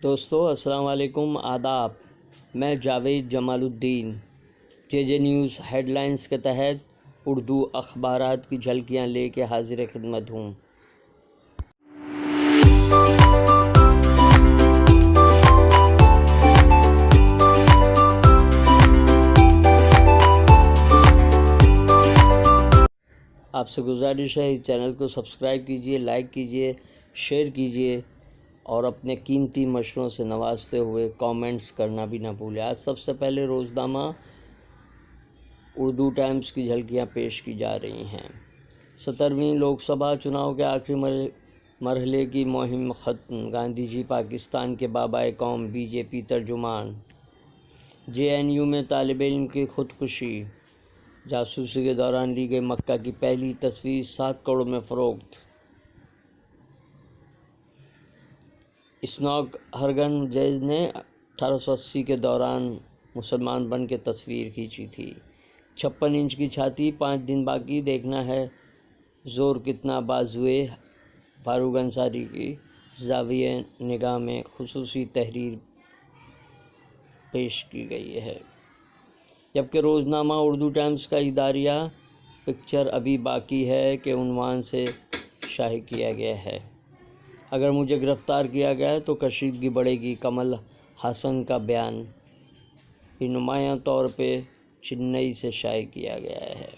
دوستو السلام علیکم، آداب۔ میں جاوید جمال الدین جے نیوز ہیڈ لائنز کے تحت اردو اخبارات کی جھلکیاں لے کے حاضر خدمت ہوں۔ آپ سے گزارش ہے اس چینل کو سبسکرائب کیجئے، لائک کیجئے، شیئر کیجئے اور اپنے قیمتی مشوروں سے نوازتے ہوئے کامنٹس کرنا بھی نہ بھولیں۔ آج سب سے پہلے روزنامہ اردو ٹائمز کی جھلکیاں پیش کی جا رہی ہیں۔ 17ویں لوک سبھا چناؤ کے آخری مرحلے کی مہم ختم، گاندھی جی پاکستان کے بابائے قوم، بی جے پی ترجمان۔ JNU میں طالب علم کی خودکشی، جاسوسی کے دوران لی گئی مکہ کی پہلی تصویر 7 کروڑ میں فروخت۔ اسنوک ہرگنجیز نے 1880 کے دوران مسلمان بن کے تصویر کھینچی تھی۔ 56 انچ کی چھاتی، 5 دن باقی، دیکھنا ہے زور کتنا بازوئے فاروق انصاری کی زاویہ نگاہ میں خصوصی تحریر پیش کی گئی ہے، جبکہ روزنامہ اردو ٹائمز کا اداریہ پکچر ابھی باقی ہے کے عنوان سے شائع کیا گیا ہے۔ اگر مجھے گرفتار کیا گیا تو کشیدگی بڑھے گی، کمل ہاسن کا بیان بھی نمایاں طور پہ چنئی سے شائع کیا گیا ہے۔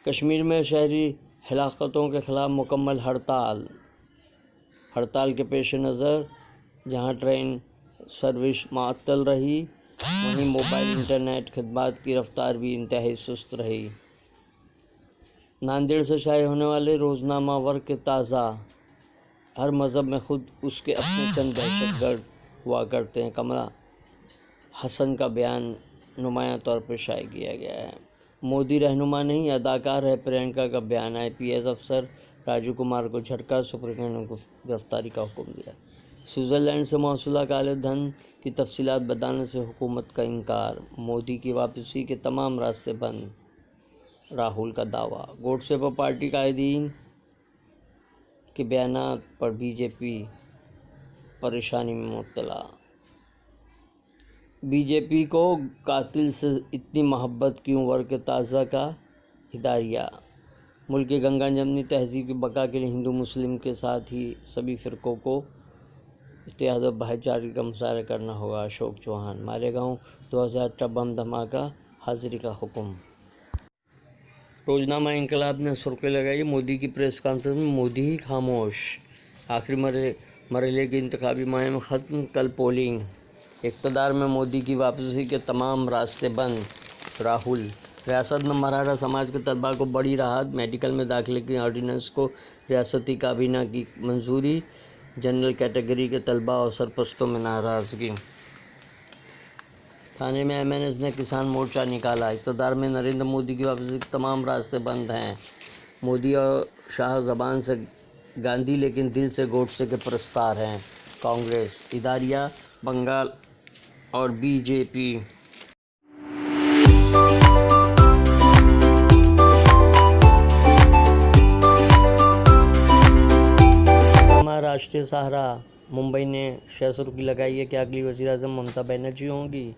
کشمیر میں شہری ہلاکتوں کے خلاف مکمل ہڑتال کے پیش نظر جہاں ٹرین سروس معطل رہی، وہیں موبائل انٹرنیٹ خدمات کی رفتار بھی انتہائی سست رہی۔ ناندیڑ سے شائع ہونے والے روزنامہ ورق کے تازہ، ہر مذہب میں خود اس کے اپنے چند دہشت گرد ہوا کرتے ہیں، کمل ہاسن کا بیان نمایاں طور پر شائع کیا گیا ہے۔ مودی رہنما نہیں اداکار ہے، پرینکا کا بیان۔ IPS افسر راجیو کمار کو جھٹکا، سپرنٹینڈنٹ کو گرفتاری کا حکم دیا۔ سوئٹزرلینڈ سے موصولہ کالے دھن کی تفصیلات بتانے سے حکومت کا انکار، مودی کی واپسی کے تمام راستے بند، راہل کا دعویٰ۔ گوڈسے پر پارٹی قائدین کے بیانات پر BJP پریشانی میں مبتلا۔ BJP کو قاتل سے اتنی محبت کیوں، ورق تازہ کا اداریہ۔ ملک کی گنگا جمنی تہذیب کی بقا کے لیے ہندو مسلم کے ساتھ ہی سبھی فرقوں کو اتحاد و بھائی چارگی کا مظاہرہ کرنا ہوگا، اشوک چوہان۔ مالیگاؤں 2018 بم دھماکہ، حاضری کا حکم۔ روزنامہ انقلاب نے سرخی لگائی، مودی کی پریس کانفرنس میں مودی ہی خاموش۔ آخری مرحلے کی انتخابی مہم ختم، کل پولنگ۔ اقتدار میں مودی کی واپسی کے تمام راستے بند، راہل۔ ریاست میں مراٹھا سماج کے طلباء کو بڑی راحت، میڈیکل میں داخلے کی آرڈیننس کو ریاستی کابینہ کی منظوری، جنرل کیٹیگری کے طلباء اور سرپرستوں میں ناراضگی۔ تھانے میں MNS نے کسان مورچہ نکالا، اقتدار میں نریندر مودی کی واپسی کے تمام راستے بند ہیں۔ مودی اور شاہ زبان سے گاندھی لیکن دل سے گوڈسے کے پرستار ہیں، کانگریس۔ اداریہ بنگال اور BJP۔ راشٹریہ سہارا، ممبئی نے سرخی لگائی ہے کہ اگلی وزیراعظم ممتا بنرجی ہوں گی۔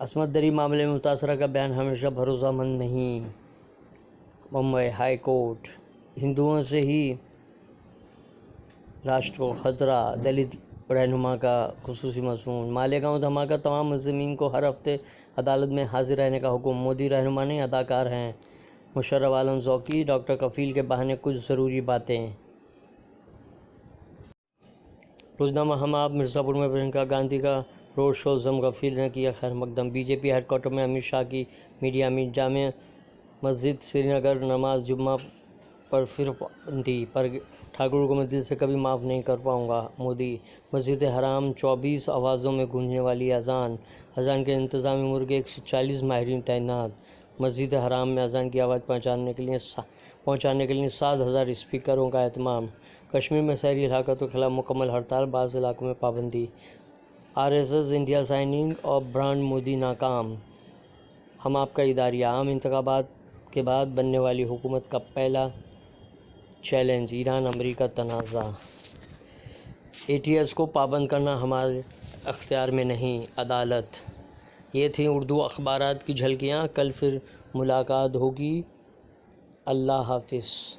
عصمت دری معاملے میں متاثرہ کا بیان ہمیشہ بھروسہ مند نہیں، ممبئی ہائی کورٹ۔ ہندوؤں سے ہی راشٹر کو خطرہ، دلت رہنما کا خصوصی مضمون۔ مالیگاؤں دھماکہ، تمام ملزمین کو ہر ہفتے عدالت میں حاضر رہنے کا حکم، مودی رہنما نہیں اداکار ہیں، مشرف عالم ذوقی۔ ڈاکٹر کفیل کے بہانے کچھ ضروری باتیں۔ روزنامہ ہم آپ، مرزا پور میں پرینکا گاندھی کا روڈ شو، زم کفیل نے کیا خیر مقدم۔ BJP ہیڈ کوارٹر میں امت شاہ کی میڈیا میٹ، جامع مسجد سری نگر، نماز جمعہ پر پھر پابندی، پر ٹھاکر کو میں دل سے کبھی معاف نہیں کر پاؤں گا، مودی۔ مسجد حرام، 24 آوازوں میں گونجنے والی اذان کے انتظامی امور کے 140 ماہرین تعینات۔ مسجد حرام میں اذان کی آواز پہنچانے کے لیے 7,000 اسپیکروں کا اہتمام۔ کشمیر میں شہری ہلاکتوں کے خلاف مکمل ہڑتال، بعض علاقوں میں پابندی۔ RSS India signing off brand Modi ناکام۔ ہم آپ کا اداریہ، عام انتخابات کے بعد بننے والی حکومت کا پہلا چیلنج ایران امریکہ تنازع، ATS کو پابند کرنا ہمارے اختیار میں نہیں، عدالت۔ یہ تھیں اردو اخبارات کی جھلکیاں، کل پھر ملاقات ہوگی، اللہ حافظ۔